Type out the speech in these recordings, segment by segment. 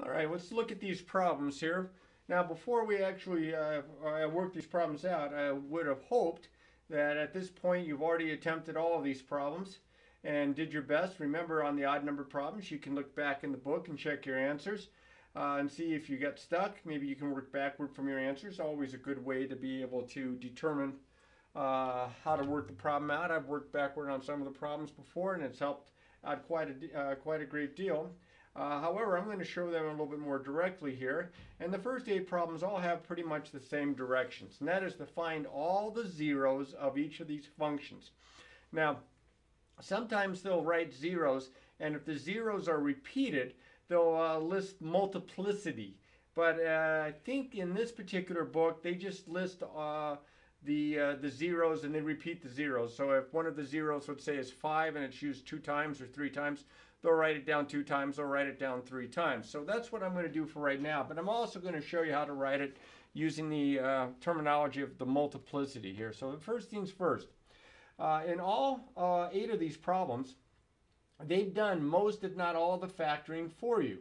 All right, let's look at these problems here. Now, before we actually work these problems out, I would have hoped that at this point you've already attempted all of these problems and did your best. Remember, on the odd number problems, you can look back in the book and check your answers and see if you got stuck. Maybe you can work backward from your answers. Always a good way to be able to determine how to work the problem out. I've worked backward on some of the problems before, and it's helped out quite a great deal. However, I'm going to show them a little bit more directly here. And the first 8 problems all have pretty much the same directions. And that is to find all the zeros of each of these functions. Now, sometimes they'll write zeros, and if the zeros are repeated, they'll list multiplicity. But I think in this particular book, they just list the zeros and they repeat the zeros. So if one of the zeros, let's say, is 5 and it's used 2 times or 3 times, they'll write it down 2 times, they'll write it down 3 times. So that's what I'm going to do for right now. But I'm also going to show you how to write it using the terminology of the multiplicity here. So the first things first. In all 8 of these problems, they've done most, if not all, of the factoring for you.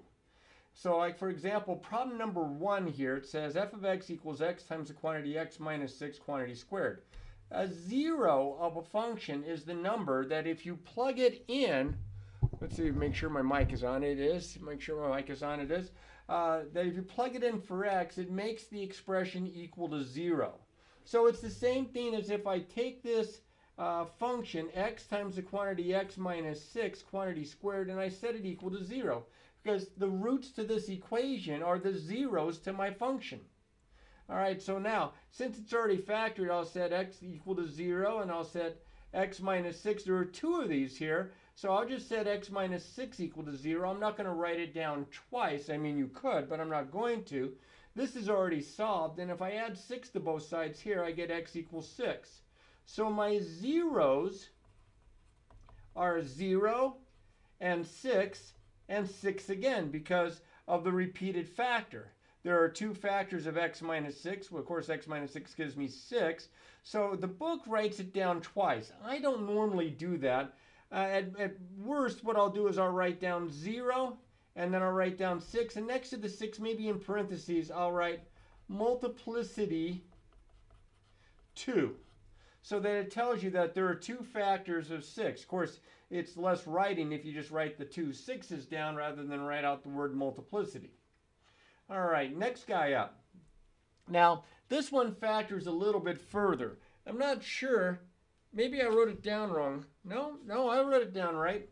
So like, for example, problem number 1 here, it says f of x equals x times the quantity x minus 6 quantity squared. A zero of a function is the number that if you plug it in, let's see, make sure my mic is on, it is, make sure my mic is on, it is, that if you plug it in for x, it makes the expression equal to 0. So it's the same thing as if I take this function, x times the quantity x minus 6 quantity squared, and I set it equal to 0. Because the roots to this equation are the zeros to my function. All right, so now, since it's already factored, I'll set x equal to 0, and I'll set x minus 6. There are 2 of these here, so I'll just set x minus 6 equal to 0. I'm not going to write it down twice. I mean, you could, but I'm not going to. This is already solved, and if I add 6 to both sides here, I get x equals 6. So my zeros are 0 and 6 and 6 again because of the repeated factor. There are 2 factors of x minus 6. Well, of course, x minus 6 gives me 6. So the book writes it down twice. I don't normally do that. At worst, what I'll do is I'll write down 0, and then I'll write down 6. And next to the 6, maybe in parentheses, I'll write multiplicity 2. So that it tells you that there are 2 factors of 6. Of course, it's less writing if you just write the 2 6's down rather than write out the word multiplicity. All right, next guy up. Now, this one factors a little bit further. I'm not sure. Maybe I wrote it down wrong. No, I wrote it down right.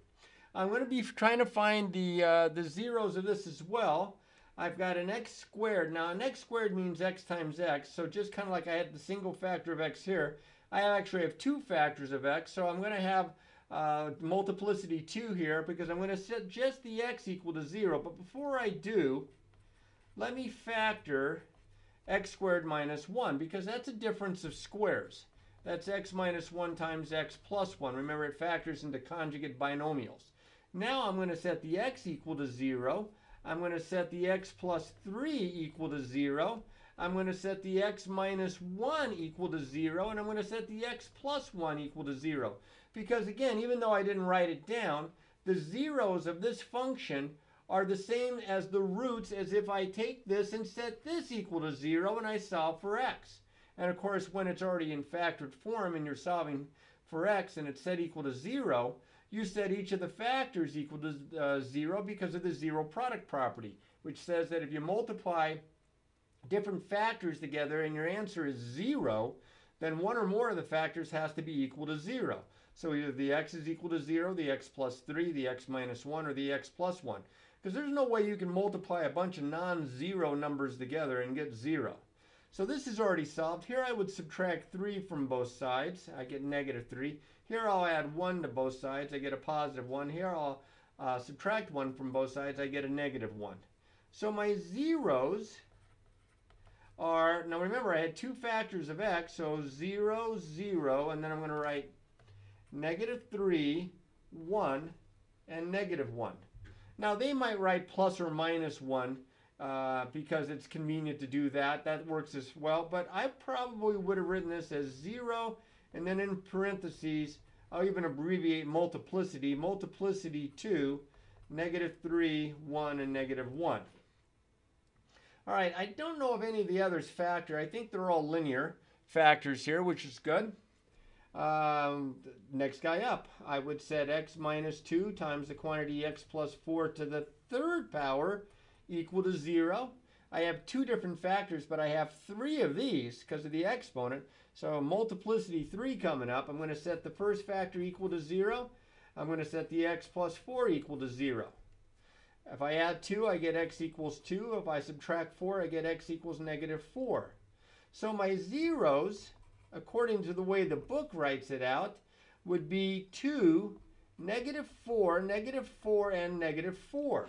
I'm going to be trying to find the zeros of this as well. I've got an x squared. Now, an x squared means x times x. So just kind of like I had the single factor of x here, I actually have 2 factors of x. So I'm going to have multiplicity 2 here because I'm going to set just the x equal to 0. But before I do, let me factor x squared minus 1 because that's a difference of squares. That's x minus 1 times x plus 1. Remember, it factors into conjugate binomials. Now I'm going to set the x equal to 0. I'm going to set the x plus 3 equal to 0. I'm going to set the x minus 1 equal to 0. And I'm going to set the x plus 1 equal to 0. Because again, even though I didn't write it down, the zeros of this function are the same as the roots as if I take this and set this equal to 0 and I solve for x. And of course, when it's already in factored form and you're solving for x and it's set equal to 0, you set each of the factors equal to 0 because of the zero product property, which says that if you multiply different factors together and your answer is 0, then one or more of the factors has to be equal to 0. So either the x is equal to 0, the x plus 3, the x minus 1, or the x plus 1. Because there's no way you can multiply a bunch of non-zero numbers together and get 0. So this is already solved. Here I would subtract 3 from both sides. I get negative 3. Here I'll add 1 to both sides. I get a positive 1. Here I'll subtract 1 from both sides. I get a negative 1. So my zeros are, now remember I had 2 factors of x, so 0, 0, and then I'm going to write negative 3, 1, and negative 1. Now they might write plus or minus 1 because it's convenient to do that. That works as well, but I probably would have written this as 0, and then in parentheses, I'll even abbreviate multiplicity. Multiplicity 2, negative 3, 1, and negative 1. All right, I don't know if any of the others factor. I think they're all linear factors here, which is good. Next guy up, I would set x minus 2 times the quantity x plus 4 to the third power equal to 0. I have two different factors, but I have three of these because of the exponent. So multiplicity 3 coming up. I'm going to set the first factor equal to 0. I'm going to set the x plus 4 equal to 0. If I add 2, I get x equals 2. If I subtract 4, I get x equals negative 4. So my zeros, according to the way the book writes it out, would be 2, negative 4, and negative 4.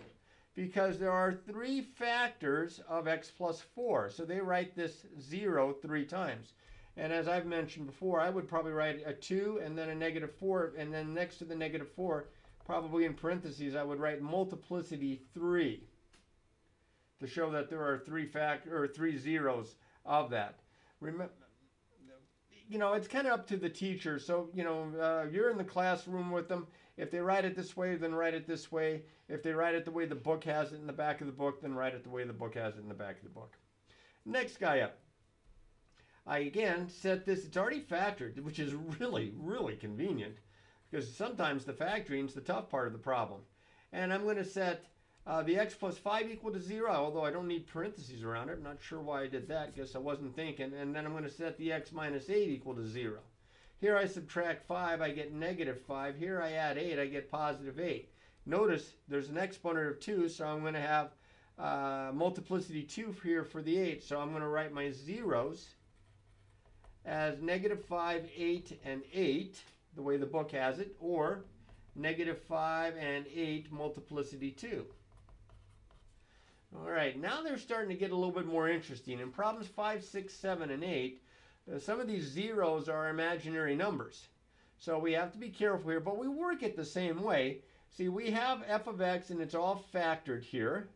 Because there are three factors of x plus 4. So they write this 0 3 times. And as I've mentioned before, I would probably write a 2 and then a negative 4. And then next to the negative 4, probably in parentheses, I would write multiplicity 3 to show that there are three zeros of that. Remember, you know, it's kind of up to the teacher. So, you know, you're in the classroom with them. If they write it this way, then write it this way. If they write it the way the book has it in the back of the book, then write it the way the book has it in the back of the book. Next guy up. I again set this, it's already factored, which is really, really convenient because sometimes the factoring is the tough part of the problem. And I'm going to set the x plus 5 equal to 0, although I don't need parentheses around it. I'm not sure why I did that. Guess I wasn't thinking. And then I'm going to set the x minus 8 equal to 0. Here I subtract 5, I get negative 5. Here I add 8, I get positive 8. Notice there's an exponent of 2, so I'm going to have multiplicity 2 here for the 8. So I'm going to write my zeros as negative 5, 8, and 8, the way the book has it, or negative 5 and 8 multiplicity 2. All right, now they're starting to get a little bit more interesting. In problems 5, 6, 7, and 8, some of these zeros are imaginary numbers. So we have to be careful here, but we work it the same way. See, we have f of x, and it's all factored here.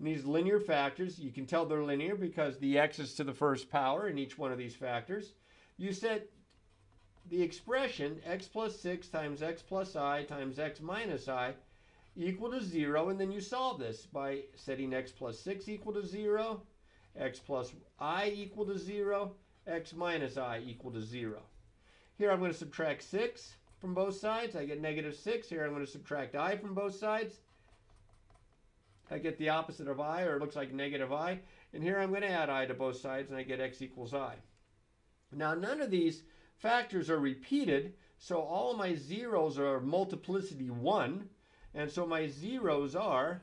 And these linear factors, you can tell they're linear because the x is to the first power in each one of these factors. You set the expression x plus 6 times x plus I times x minus I equal to 0, and then you solve this by setting x plus 6 equal to 0, x plus I equal to 0, x minus I equal to 0. Here I'm going to subtract 6 from both sides. I get negative 6. Here I'm going to subtract I from both sides. I get the opposite of I, or it looks like negative I. And here I'm going to add I to both sides, and I get x equals I. Now, none of these factors are repeated, so all of my zeros are multiplicity 1. And so my zeros are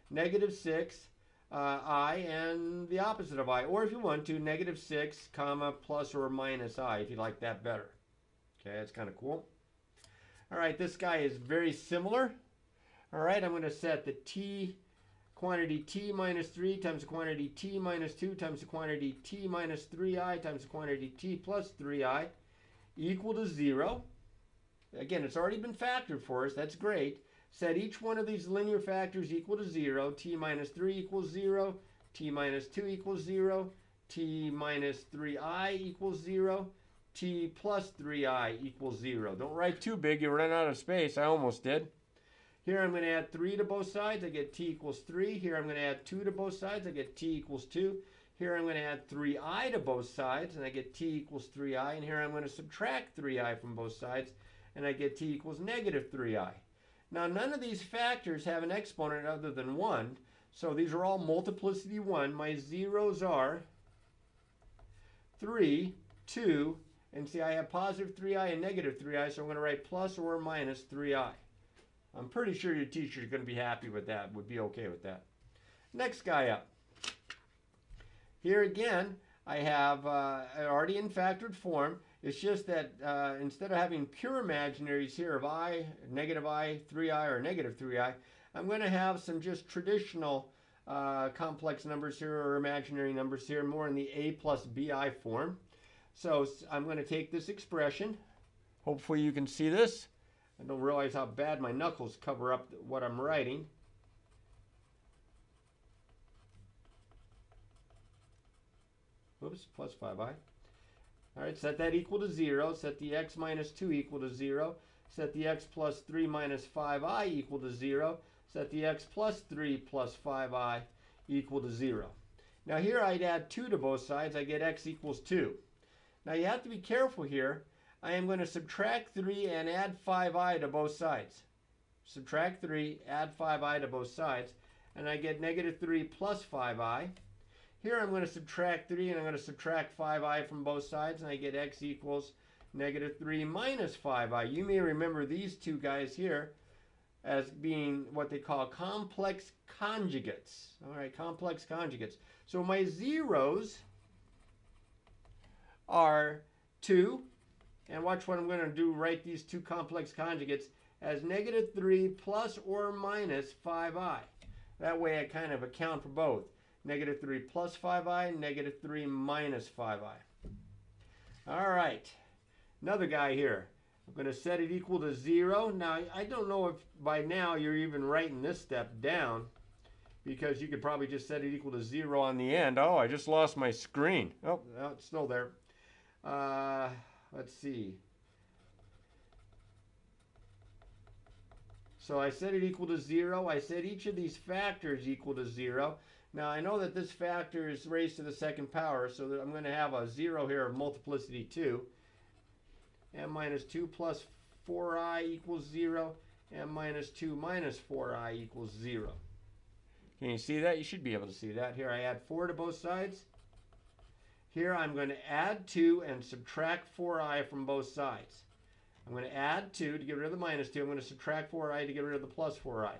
negative 6, I, and the opposite of I. Or if you want to, negative 6, comma, plus or minus I, if you like that better. Okay, that's kind of cool. All right, this guy is very similar. All right, I'm going to set the t quantity t minus 3 times the quantity t minus 2 times the quantity t minus 3i times the quantity t plus 3i equal to 0. Again, it's already been factored for us. That's great. Set each one of these linear factors equal to 0. T minus 3 equals 0. T minus 2 equals 0. T minus 3i equals 0. T plus 3i equals 0. Don't write too big. You run out of space. I almost did. Here I'm going to add 3 to both sides. I get t equals 3. Here I'm going to add 2 to both sides. I get t equals 2. Here I'm going to add 3i to both sides, and I get t equals 3i. And here I'm going to subtract 3i from both sides, and I get t equals negative 3i. Now, none of these factors have an exponent other than 1, so these are all multiplicity 1. My zeros are 3, 2, and see, I have positive 3i and negative 3i, so I'm going to write plus or minus 3i. I'm pretty sure your teacher is going to be happy with that, would be okay with that. Next guy up. Here again, I have already in factored form. It's just that instead of having pure imaginaries here of I, negative I, 3i, or negative 3i, I'm going to have some just traditional complex numbers here, or imaginary numbers here, more in the a plus bi form. So I'm going to take this expression. Hopefully you can see this. I don't realize how bad my knuckles cover up what I'm writing. Oops, plus 5i. All right, set that equal to 0. Set the x minus 2 equal to 0. Set the x plus 3 minus 5i equal to 0. Set the x plus 3 plus 5i equal to 0. Now here I'd add 2 to both sides. I get x equals 2. Now you have to be careful here. I am going to subtract 3 and add 5i to both sides. Subtract 3, add 5i to both sides, and I get negative 3 plus 5i. Here I'm going to subtract 3 and I'm going to subtract 5i from both sides, and I get x equals negative 3 minus 5i. You may remember these two guys here as being what they call complex conjugates. All right, complex conjugates. So my zeros are 2, and watch what I'm going to do, write these two complex conjugates as negative 3 plus or minus 5i. That way I kind of account for both. Negative 3 plus 5i, negative 3 minus 5i. All right, another guy here. I'm going to set it equal to 0. Now, I don't know if by now you're even writing this step down, because you could probably just set it equal to 0 on the end. Oh, I just lost my screen. Oh, no, it's still there. Let's see. So I set it equal to 0. I set each of these factors equal to 0. Now I know that this factor is raised to the second power, so that I'm going to have a 0 here of multiplicity 2. M minus 2 plus 4i equals 0. M minus 2 minus 4i equals 0. Can you see that? You should be able to see that. Here I add 4 to both sides. Here I'm going to add 2 and subtract 4i from both sides. I'm going to add 2 to get rid of the minus 2. I'm going to subtract 4i to get rid of the plus 4i.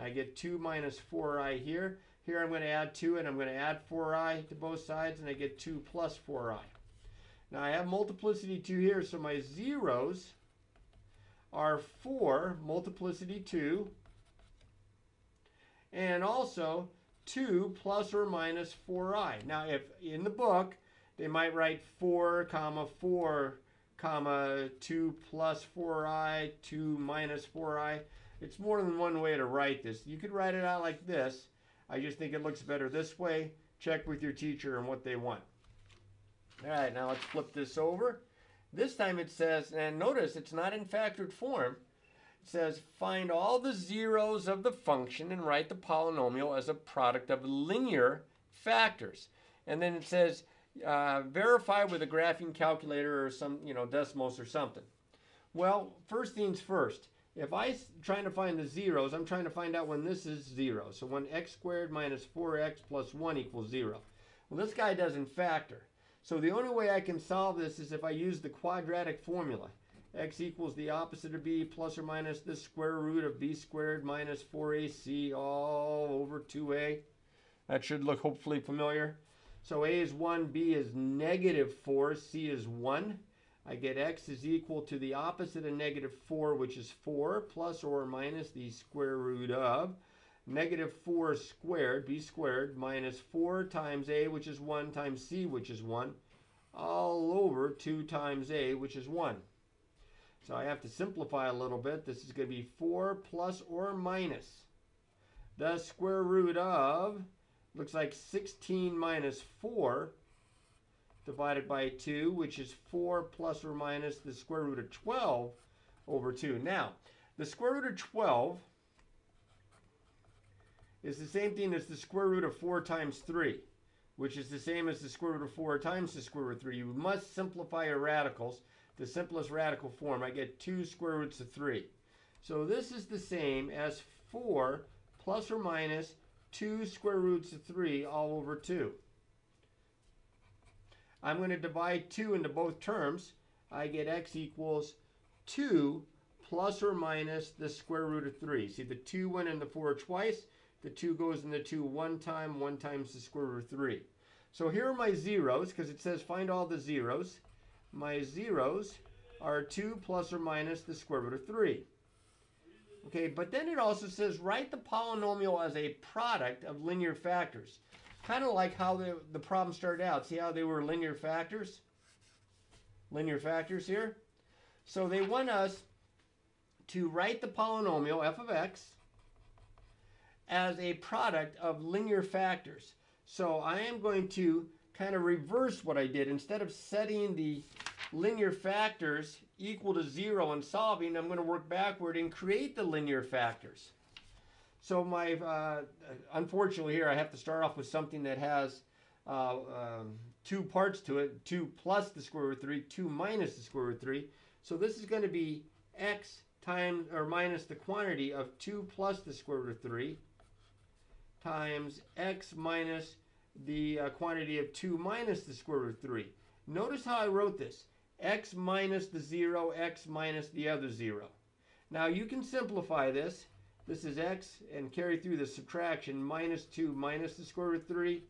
I get 2 minus 4i here. Here I'm going to add 2 and I'm going to add 4i to both sides, and I get 2 plus 4i. Now I have multiplicity 2 here, so my zeros are 4 multiplicity 2, and also 2 plus or minus 4i. Now if in the book they might write 4 comma 4 comma 2 plus 4i, 2 minus 4i. It's more than one way to write this. You could write it out like this. I just think it looks better this way. Check with your teacher and what they want. All right, now let's flip this over. This time it says, and notice it's not in factored form. It says find all the zeros of the function and write the polynomial as a product of linear factors. And then it says verify with a graphing calculator or some, decimals or something. Well, first things first. If I'm trying to find the zeros, I'm trying to find out when this is 0. So when x squared minus 4x plus 1 equals 0. Well, this guy doesn't factor. So the only way I can solve this is if I use the quadratic formula. X equals the opposite of b plus or minus the square root of b squared minus 4ac all over 2a. That should look hopefully familiar. So a is 1, b is negative 4, c is 1. I get x is equal to the opposite of negative 4, which is 4, plus or minus the square root of negative 4 squared, b squared, minus 4 times a, which is 1, times c, which is 1, all over 2 times a, which is 1. So I have to simplify a little bit. This is going to be 4 plus or minus the square root of, looks like 16 minus 4, divided by 2, which is 4 plus or minus the square root of 12 over 2. Now, the square root of 12 is the same thing as the square root of 4 times 3, which is the same as the square root of 4 times the square root of 3. You must simplify your radicals. The simplest radical form, I get 2 square roots of 3. So this is the same as 4 plus or minus 2 square roots of 3 all over 2. I'm going to divide 2 into both terms. I get x equals 2 plus or minus the square root of 3. See, the 2 went in the 4 twice. The 2 goes in the 2 one time. 1 times the square root of 3. So here are my zeros, because it says find all the zeros. My zeros are 2 plus or minus the square root of 3. Okay, but then it also says write the polynomial as a product of linear factors. Kind of like how the problem started out. See how they were linear factors? Linear factors here. So they want us to write the polynomial f of x as a product of linear factors. So I am going to kind of reverse what I did. Instead of setting the linear factors equal to 0 and solving, I'm going to work backward and create the linear factors. So my, unfortunately here I have to start off with something that has two parts to it, 2 plus the square root of 3, 2 minus the square root of 3. So this is going to be x times or minus the quantity of 2 plus the square root of 3 times x minus the quantity of 2 minus the square root of 3. Notice how I wrote this. X minus the 0, x minus the other 0. Now you can simplify this. This is x and carry through the subtraction, minus 2 minus the square root of 3.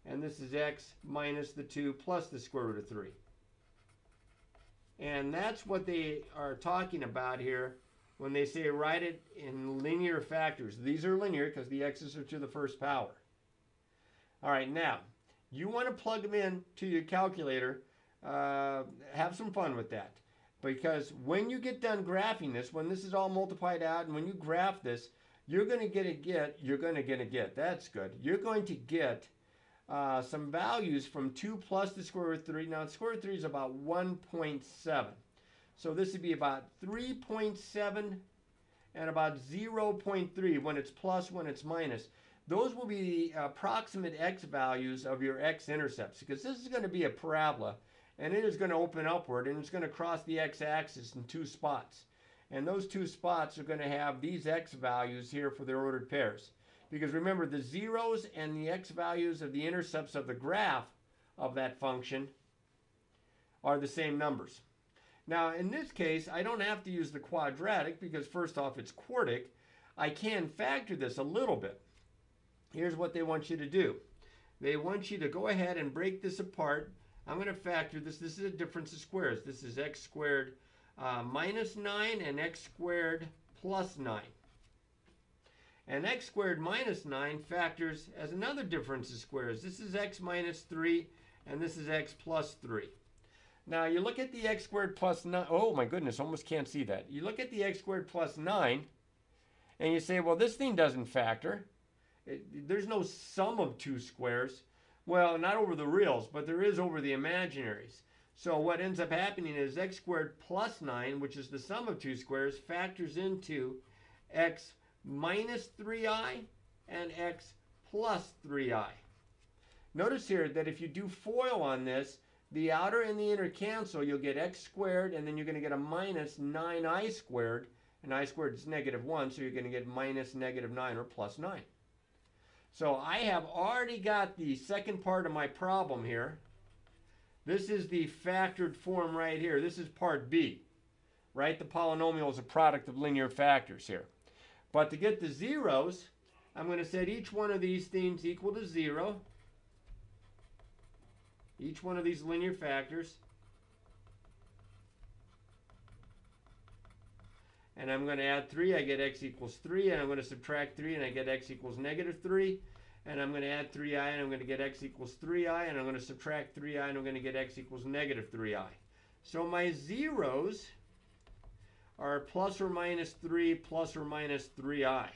And this is x minus the 2 plus the square root of 3. And that's what they are talking about here when they say write it in linear factors. These are linear because the x's are to the first power. All right, now, you want to plug them in to your calculator. Have some fun with that. Because when you get done graphing this, when this is all multiplied out, and when you graph this, you're going to get, that's good. You're going to get some values from 2 plus the square root of 3. Now, the square root of 3 is about 1.7. So this would be about 3.7 and about 0.3 when it's plus, when it's minus. Those will be the approximate x values of your x-intercepts, because this is going to be a parabola, and it is going to open upward, and it's going to cross the x-axis in 2 spots. And those 2 spots are going to have these x values here for their ordered pairs. Because remember, the zeros and the x values of the intercepts of the graph of that function are the same numbers. Now, in this case, I don't have to use the quadratic because, first off, it's quartic. I can factor this a little bit. Here's what they want you to do. They want you to go ahead and break this apart. I'm going to factor this. This is a difference of squares. This is x squared minus 9 and x squared plus 9. And x squared minus 9 factors as another difference of squares. This is x minus 3, and this is x plus 3. Now, you look at the x squared plus 9. Oh, my goodness, almost can't see that. You look at the x squared plus 9, and you say, well, this thing doesn't factor. There's no sum of 2 squares. Well, not over the reals, but there is over the imaginaries. So what ends up happening is x squared plus 9, which is the sum of 2 squares, factors into x minus 3i and x plus 3i. Notice here that if you do FOIL on this, the outer and the inner cancel. You'll get x squared, and then you're going to get a minus 9i squared. And I squared is -1, so you're going to get minus -9 or plus 9. So I have already got the second part of my problem here. This is the factored form right here. This is part B. Right? The polynomial is a product of linear factors here. But to get the zeros, I'm going to set each one of these things equal to 0. Each one of these linear factors. And I'm going to add 3. I get x equals 3. And I'm going to subtract 3, and I get x equals -3. And I'm going to add 3i, and I'm going to get x equals 3i. And I'm going to subtract 3i, and I'm going to get x equals -3i. So my zeros are plus or minus 3 plus or minus 3i.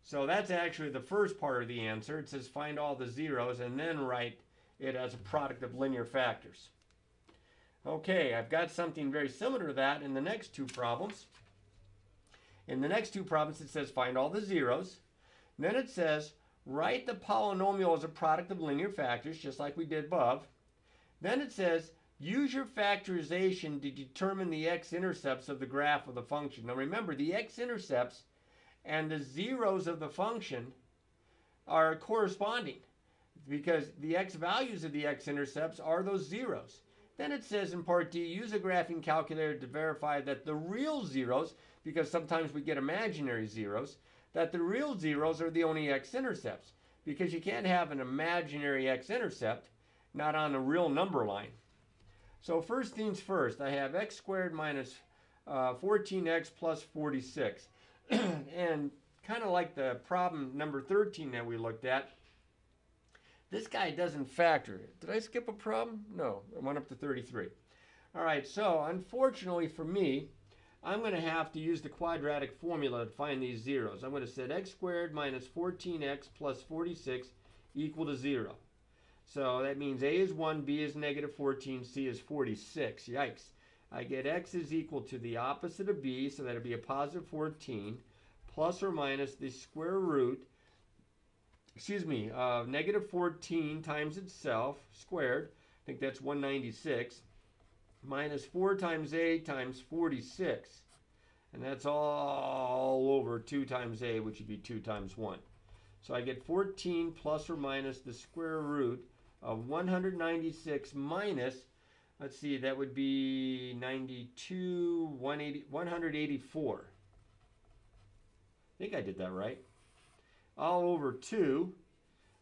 So that's actually the first part of the answer. It says find all the zeros and then write it as a product of linear factors. Okay, I've got something very similar to that in the next 2 problems. In the next 2 problems, it says find all the zeros. Then it says write the polynomial as a product of linear factors, just like we did above. Then it says use your factorization to determine the x-intercepts of the graph of the function. Now remember, the x-intercepts and the zeros of the function are corresponding, because the x values of the x-intercepts are those zeros. Then it says in part D, use a graphing calculator to verify that the real zeros, because sometimes we get imaginary zeros, that the real zeros are the only x-intercepts, because you can't have an imaginary x-intercept not on a real number line. So first things first, I have x squared minus 14x plus 46. And kind of like the problem number 13 that we looked at, this guy doesn't factor. Did I skip a problem? No, I went up to 33. All right, so unfortunately for me, I'm going to have to use the quadratic formula to find these zeros. I'm going to set x squared minus 14x plus 46 equal to 0. So that means a is 1, b is -14, c is 46. Yikes. I get x is equal to the opposite of b, so that would be a positive 14, plus or minus the square root, of negative 14 times itself squared, I think that's 196, minus 4 times a times 46. And that's all over 2 times a, which would be 2 times 1. So I get 14 plus or minus the square root of 196 minus, let's see, that would be 92, 184. I think I did that right. All over 2,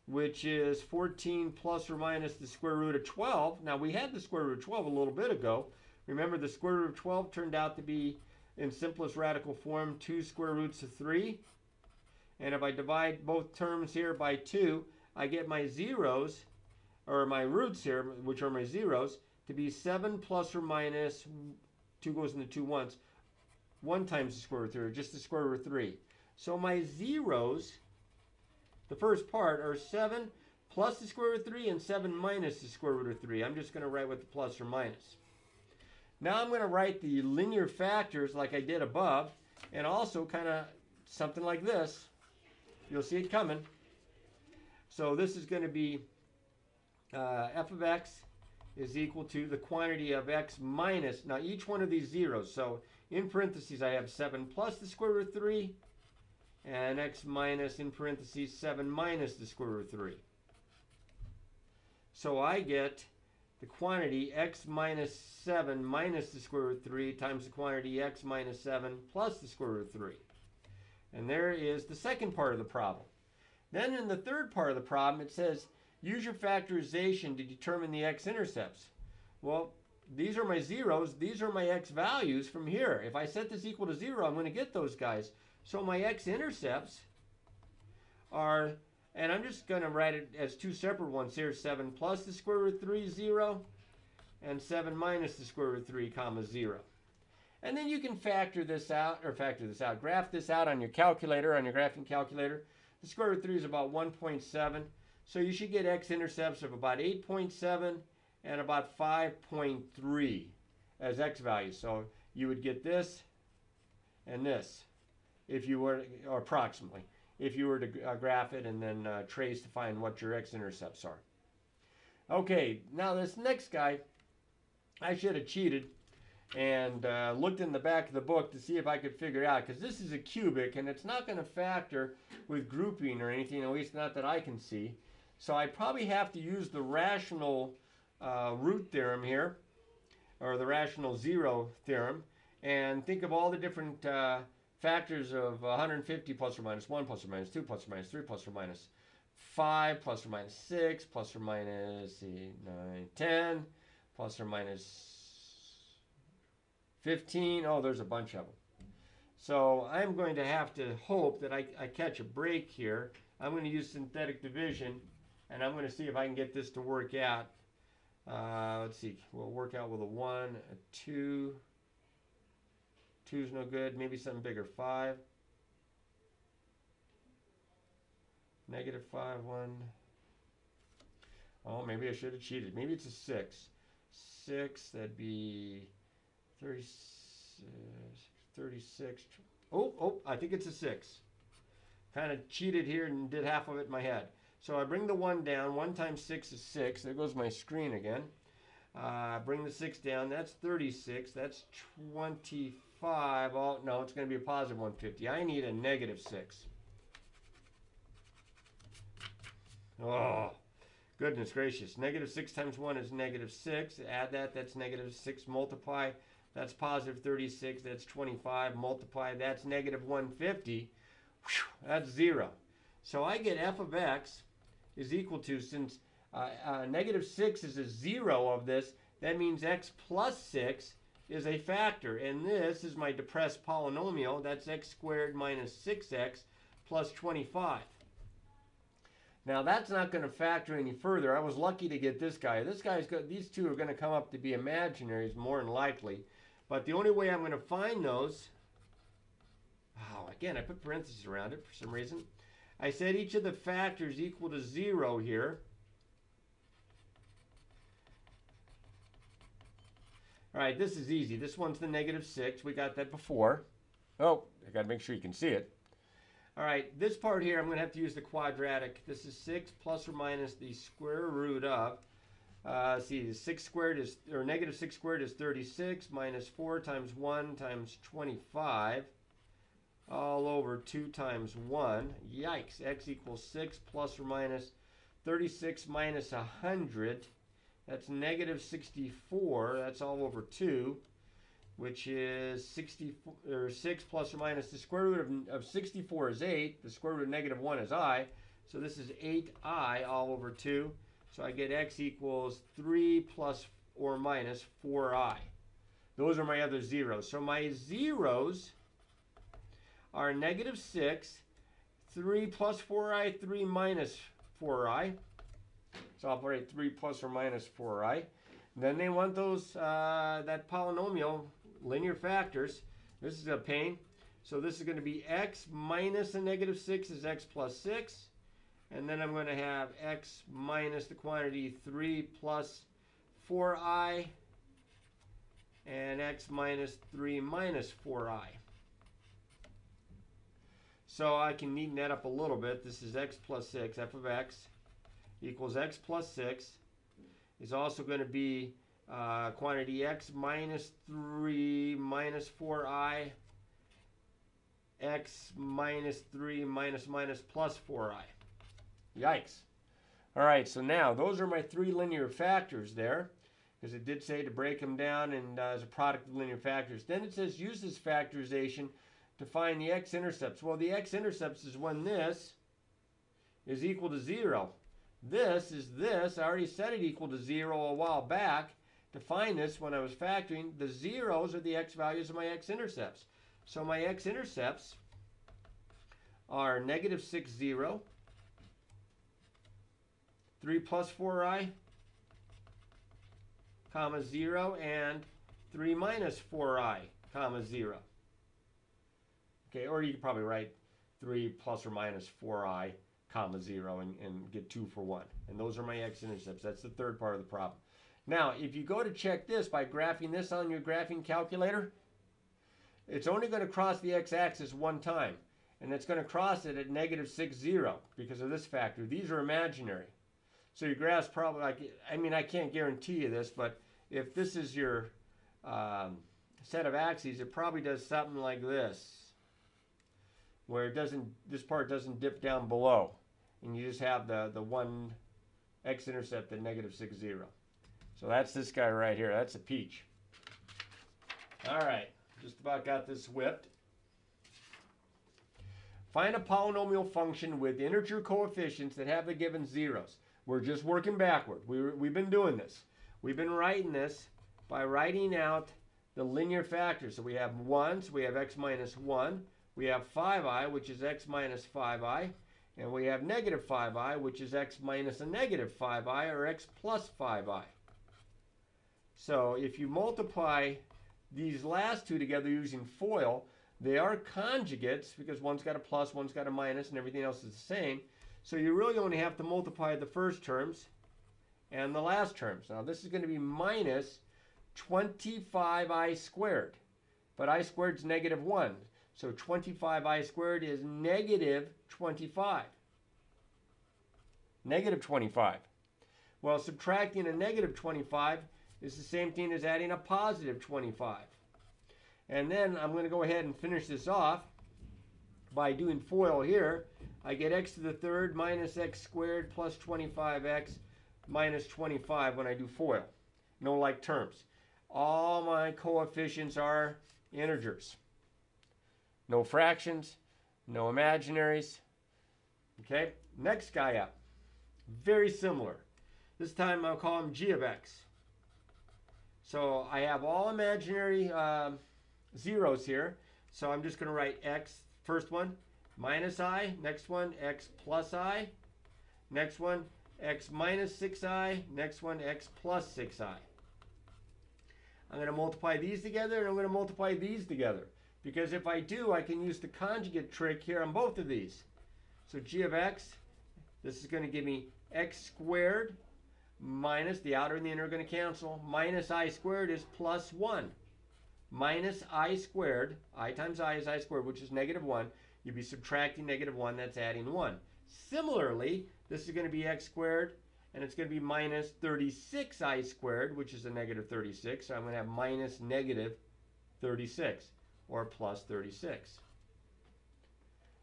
which is 14 plus or minus the square root of 12. Now, we had the square root of 12 a little bit ago. Remember, the square root of 12 turned out to be, in simplest radical form, 2 square roots of 3. And if I divide both terms here by 2, I get my zeros, or my roots here, which are my zeros, to be 7 plus or minus, 2 goes into 2 once, 1 times the square root of 3, or just the square root of 3. So my zeros, the first part, are 7 plus the square root of 3 and 7 minus the square root of 3. I'm just going to write with the plus or minus. Now I'm going to write the linear factors like I did above, and also kind of something like this. You'll see it coming. So this is going to be f of x is equal to the quantity of x minus, now each one of these zeros, so in parentheses I have 7 plus the square root of 3, and x minus, in parentheses, 7 minus the square root of 3. So I get the quantity x minus 7 minus the square root of 3 times the quantity x minus 7 plus the square root of 3. And there is the second part of the problem. Then in the third part of the problem, it says, use your factorization to determine the x-intercepts. Well, these are my zeros. These are my x values from here. If I set this equal to 0, I'm going to get those guys. So my x-intercepts are, and I'm just going to write it as 2 separate ones here, 7 plus the square root of 3, 0, and 7 minus the square root of 3, comma 0. And then you can graph this out on your calculator, on your graphing calculator. The square root of 3 is about 1.7. So you should get x-intercepts of about 8.7 and about 5.3 as x values. So you would get this and this, if you were, or approximately, if you were to graph it and then trace to find what your x-intercepts are. Okay, now this next guy, I should have cheated and looked in the back of the book to see if I could figure it out, because this is a cubic and it's not going to factor with grouping or anything, at least not that I can see. So I probably have to use the rational root theorem here, or the rational zero theorem, and think of all the different factors of 150 plus or minus 1 plus or minus 2 plus or minus 3 plus or minus 5 plus or minus 6 plus or minus 9, 10 plus or minus 15. Oh, there's a bunch of them. So I'm going to have to hope that I catch a break here. I'm going to use synthetic division, and I'm going to see if I can get this to work out. Let's see. We'll work out with a 1, a 2. 2's no good. Maybe something bigger. 5. Negative 5, 1. Oh, maybe I should have cheated. Maybe it's a 6. 6, that'd be 36. Oh, I think it's a 6. Kind of cheated here and did half of it in my head. So I bring the 1 down. 1 times 6 is 6. There goes my screen again. Bring the 6 down. That's 36. That's 25. Oh, no, it's going to be a positive 150. I need a negative 6. Oh, goodness gracious. Negative 6 times 1 is negative 6. Add that. That's negative 6. Multiply. That's positive 36. That's 25. Multiply. That's negative 150. Whew, that's 0. So I get f of x is equal to, since negative 6 is a 0 of this, that means x plus 6 is a factor. And this is my depressed polynomial. That's x squared minus 6x plus 25. Now that's not going to factor any further. I was lucky to get this guy. These two are going to come up to be imaginaries more than likely. But the only way I'm going to find those, again, I put parentheses around it for some reason. I said each of the factors equal to 0 here. All right, this is easy. This one's the negative 6. We got that before. Oh, I got to make sure you can see it. All right, this part here, I'm going to have to use the quadratic. This is 6 plus or minus the square root of, see, 6 squared is, or negative 6 squared is 36, minus 4 times 1 times 25, all over 2 times 1. Yikes, x equals 6 plus or minus 36 minus 100. That's negative 64. That's all over 2, which is 64, or 6 plus or minus the square root of 64 is 8. The square root of negative 1 is I. So this is 8i all over 2. So I get x equals 3 plus or minus 4i. Those are my other zeros. So my zeros are negative 6, 3 plus 4i, 3 minus 4i. So I'll write 3 plus or minus 4i. Then they want those, that polynomial, linear factors. This is a pain. So this is going to be x minus a negative 6 is x plus 6. And then I'm going to have x minus the quantity 3 plus 4i. And x minus 3 minus 4i. So I can neaten that up a little bit. This is x plus 6, f of x, equals x plus 6. Is also going to be quantity x minus 3 minus 4i, x minus 3 minus minus plus 4i. Yikes. All right, so now those are my 3 linear factors there, because it did say to break them down and as a product of linear factors. Then it says use this factorization to find the x-intercepts. Well, the x-intercepts is when this is equal to 0. This is this. I already set it equal to 0 a while back. To find this, when I was factoring, the zeros are the x values of my x-intercepts. So my x-intercepts are negative 6, 0, 3 plus 4i, comma 0, and 3 minus 4i, comma 0. Okay, or you could probably write 3 plus or minus 4i, comma 0, and get 2 for 1. And those are my x-intercepts. That's the third part of the problem. Now, if you go to check this by graphing this on your graphing calculator, it's only going to cross the x-axis one time. And it's going to cross it at negative 6, 0 because of this factor. These are imaginary. So your graph's probably, like, I mean, I can't guarantee you this, but if this is your set of axes, it probably does something like this, where it doesn't, this part doesn't dip down below. And you just have the one x-intercept at negative 6, 0. So that's this guy right here. That's a peach. All right, just about got this whipped. Find a polynomial function with integer coefficients that have the given zeros. We're just working backward. We've been doing this. We've been writing this by writing out the linear factors. So we have 1, so we have x minus 1. We have 5i, which is x minus 5i. And we have negative 5i, which is x minus a negative 5i, or x plus 5i. So if you multiply these last two together using FOIL, they are conjugates because one's got a plus, one's got a minus, and everything else is the same. So you really only have to multiply the first terms and the last terms. Now this is going to be minus 25i squared. But I squared is negative 1. So 25i squared is negative 25. Negative 25. Well, subtracting a negative 25 is the same thing as adding a positive 25. And then I'm going to go ahead and finish this off by doing FOIL here. I get x to the third minus x squared plus 25x minus 25 when I do FOIL. No like terms. All my coefficients are integers. No fractions, no imaginaries. Okay, next guy up. Very similar. This time I'll call him g of x. So I have all imaginary zeros here. So I'm just going to write x, first one, minus I. Next one, x plus I. Next one, x minus 6i. Next one, x plus 6i. I'm going to multiply these together, and I'm going to multiply these together. Because if I do, I can use the conjugate trick here on both of these. So g of x, this is going to give me x squared minus, the outer and the inner are going to cancel, minus I squared is plus 1. Minus I squared, I times I is I squared, which is negative 1, You'd be subtracting negative 1, that's adding 1. Similarly, this is going to be x squared, and it's going to be minus 36i squared, which is a negative 36. So I'm going to have minus negative 36, or plus 36.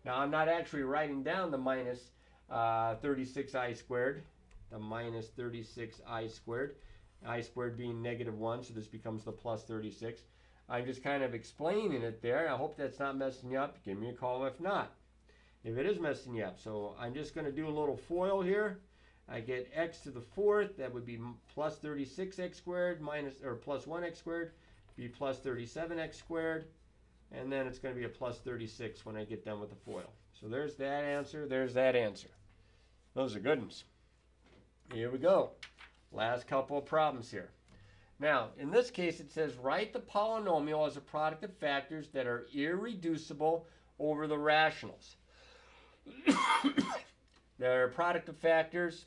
Now I'm not actually writing down the minus 36i squared, the minus 36i squared, I squared being negative 1, so this becomes the plus 36. I'm just kind of explaining it there. I hope that's not messing you up. Give me a call if not. If it is messing you up. So I'm just going to do a little FOIL here. I get x to the 4th. That would be plus 36x squared minus, or plus 1x squared. Be plus 37x squared. And then it's going to be a plus 36 when I get done with the FOIL. So there's that answer. There's that answer. Those are good ones. Here we go. Last couple of problems here. Now, in this case, it says write the polynomial as a product of factors that are irreducible over the rationals. There are product of factors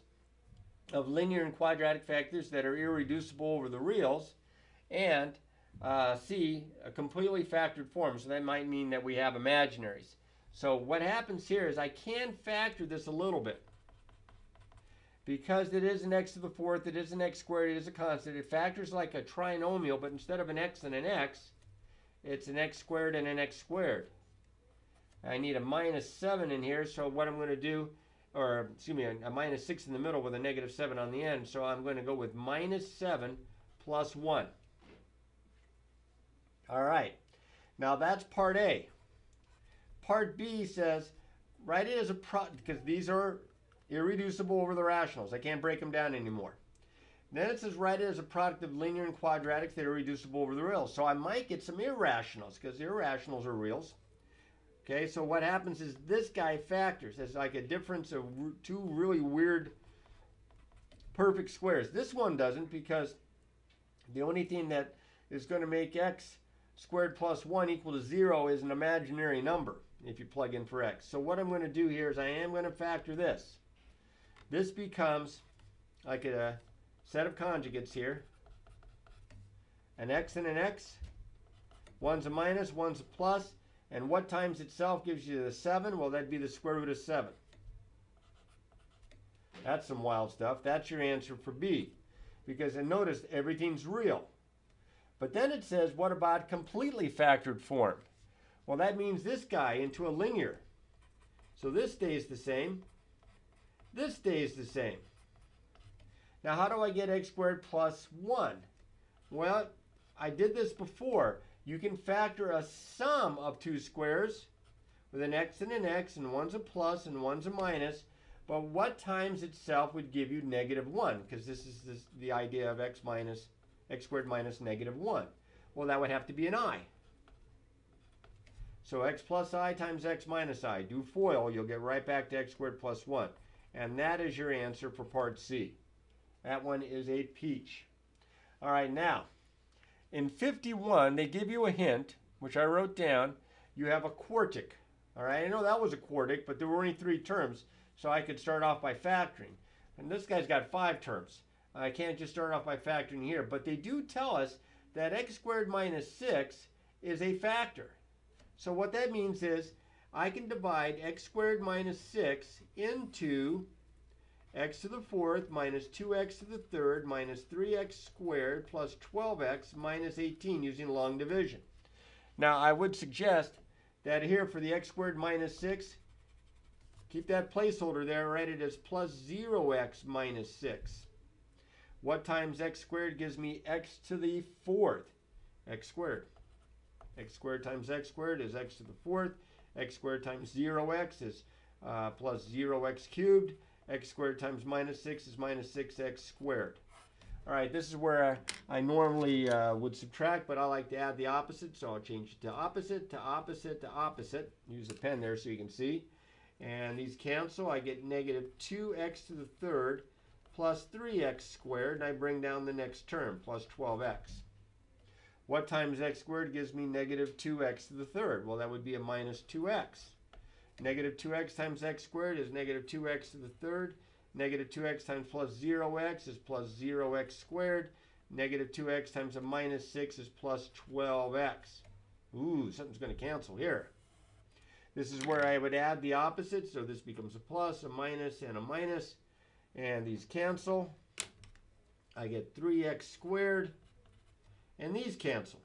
of linear and quadratic factors that are irreducible over the reals, and C, a completely factored form. So that might mean that we have imaginaries. So what happens here is I can factor this a little bit. Because it is an x to the 4th, it is an x squared, it is a constant. It factors like a trinomial, but instead of an x and an x, it's an x squared and an x squared. I need a minus 7 in here, so what I'm going to do, or excuse me, a minus 6 in the middle with a negative 7 on the end, so I'm going to go with minus 7 plus 1. All right, now that's part A. Part B says, write it as a product, because these are irreducible over the rationals. I can't break them down anymore. Then it says write it as a product of linear and quadratics that are reducible over the reals. So I might get some irrationals, because irrationals are reals. Okay, so what happens is this guy factors. It's like a difference of two really weird perfect squares. This one doesn't, because the only thing that is going to make x squared plus 1 equal to 0 is an imaginary number if you plug in for x. So what I'm going to do here is I am going to factor this. This becomes like a set of conjugates here. An x and an x. One's a minus, one's a plus. And what times itself gives you the 7? Well, that'd be the square root of 7. That's some wild stuff. That's your answer for B. Because, and notice, everything's real. But then it says, what about completely factored form? Well, that means this guy into a linear. So this stays the same. This stays the same. Now, how do I get x squared plus 1? Well, I did this before. You can factor a sum of two squares with an x, and one's a plus and one's a minus. But what times itself would give you negative 1? Because this is the idea of x squared minus negative 1. Well, that would have to be an I. So x plus I times x minus I. Do FOIL, you'll get right back to x squared plus 1. And that is your answer for part C. That one is a peach. All right, now, in 51, they give you a hint, which I wrote down. You have a quartic. All right, I know that was a quartic, but there were only 3 terms, so I could start off by factoring. And this guy's got 5 terms. I can't just start off by factoring here, but they do tell us that x squared minus 6 is a factor. So what that means is I can divide x squared minus 6 into x to the 4th minus 2x to the 3rd minus 3x squared plus 12x minus 18 using long division. Now I would suggest that here for the x squared minus 6, keep that placeholder there, write it as plus 0x minus 6. What times x squared gives me x to the 4th? X squared. X squared times x squared is x to the 4th. X squared times 0x is plus 0x cubed. X squared times minus 6 is minus 6x squared. All right, this is where I normally would subtract, but I like to add the opposite, so I'll change it to opposite, to opposite, to opposite. Use a pen there so you can see. And these cancel. I get negative 2x to the 3rd plus 3x squared, and I bring down the next term, plus 12x. What times x squared gives me negative 2x to the 3rd? Well, that would be a minus 2x. Negative 2x times x squared is negative 2x to the 3rd. Negative 2x times plus 0x is plus 0x squared. Negative 2x times a minus 6 is plus 12x. Ooh, something's going to cancel here. This is where I would add the opposite, so this becomes a plus, a minus, and a minus, and these cancel. I get 3x squared, and these cancel.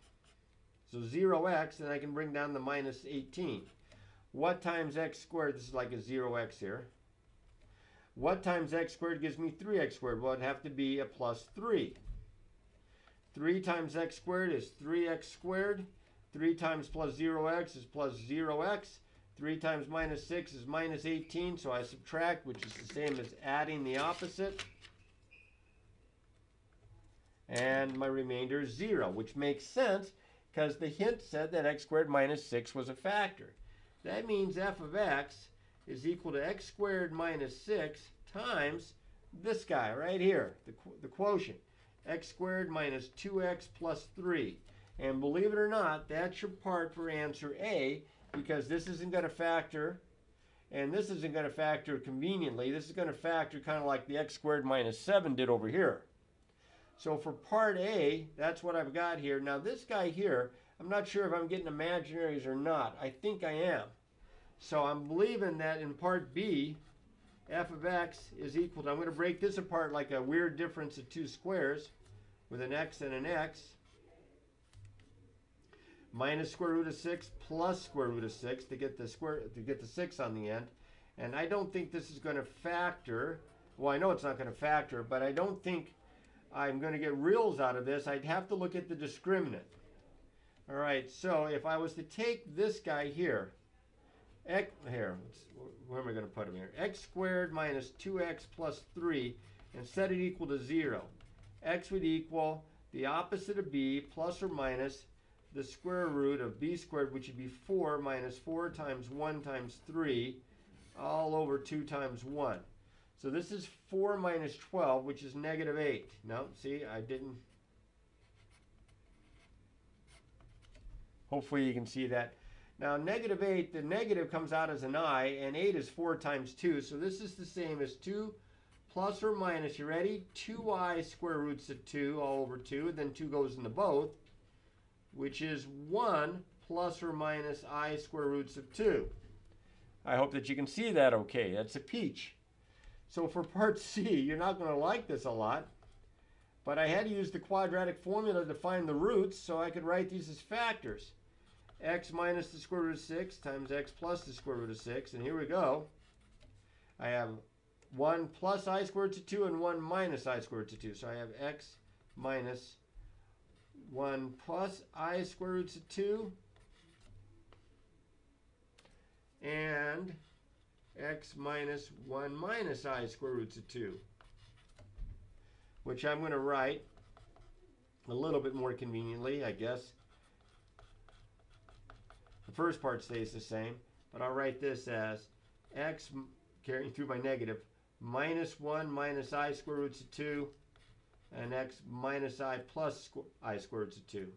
So 0x, and I can bring down the minus 18. What times x squared? This is like a 0x here. What times x squared gives me 3x squared? Well, it'd have to be a plus 3. 3 times x squared is 3x squared. 3 times plus 0x is plus 0x. 3 times minus 6 is minus 18, so I subtract, which is the same as adding the opposite. And my remainder is 0, which makes sense because the hint said that x squared minus 6 was a factor. That means f of x is equal to x squared minus 6 times this guy right here, the quotient. X squared minus 2x plus 3. And believe it or not, that's your part for answer A, because this isn't going to factor, and this isn't going to factor conveniently. This is going to factor kind of like the x squared minus 7 did over here. So for part A, that's what I've got here. Now this guy here, I'm not sure if I'm getting imaginaries or not. I think I am. So I'm believing that in part B, f of x is equal to, I'm going to break this apart like a weird difference of two squares with an x and an x. Minus square root of 6 plus square root of 6 to get the 6 on the end. And I don't think this is going to factor. Well, I know it's not going to factor, but I don't think I'm going to get reals out of this. I'd have to look at the discriminant. All right, so if I was to take this guy here, where am I going to put him here? X squared minus 2x plus 3, and set it equal to 0. X would equal the opposite of b plus or minus the square root of b squared, which would be 4 minus 4 times 1 times 3, all over 2 times 1. So this is 4 minus 12, which is negative 8. No, see, I didn't. Hopefully you can see that. Now negative 8, the negative comes out as an I, and 8 is 4 times 2. So this is the same as 2 plus or minus, you ready? 2i square roots of 2 all over 2, and then 2 goes into both, which is 1 plus or minus I square roots of 2. I hope that you can see that okay. That's a peach. So for part C, you're not going to like this a lot, but I had to use the quadratic formula to find the roots, so I could write these as factors. X minus the square root of 6 times x plus the square root of 6, and here we go. I have 1 plus I squared to 2 and 1 minus I squared to 2. So I have x minus 1 plus I square roots of 2 and x minus 1 minus I square roots of 2, which I'm going to write a little bit more conveniently, I guess. The first part stays the same, but I'll write this as x, carrying through my negative, minus 1 minus I square roots of 2, and x minus I plus I square roots of 2.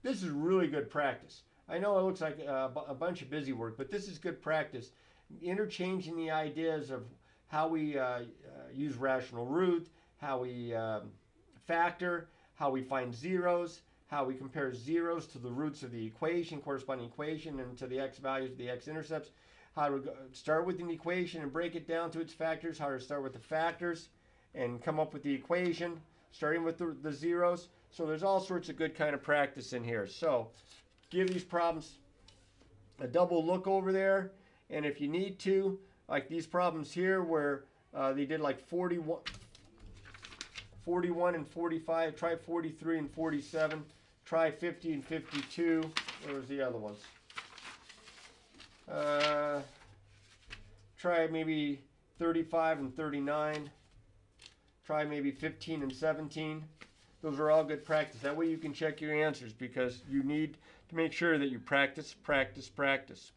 This is really good practice. I know it looks like a bunch of busy work, but this is good practice. Interchanging the ideas of how we use rational root, how we factor, how we find zeros, how we compare zeros to the roots of the equation, corresponding equation, and to the x values of the x-intercepts. How to start with an equation and break it down to its factors, how to start with the factors and come up with the equation, starting with the zeros. So there's all sorts of good kind of practice in here. So give these problems a double look over there, and if you need to, like these problems here where they did like 41 and 45, try 43 and 47, try 50 and 52. Where's the other ones? Try maybe 35 and 39. Try maybe 15 and 17. Those are all good practice. That way you can check your answers, because you need to make sure that you practice, practice, practice.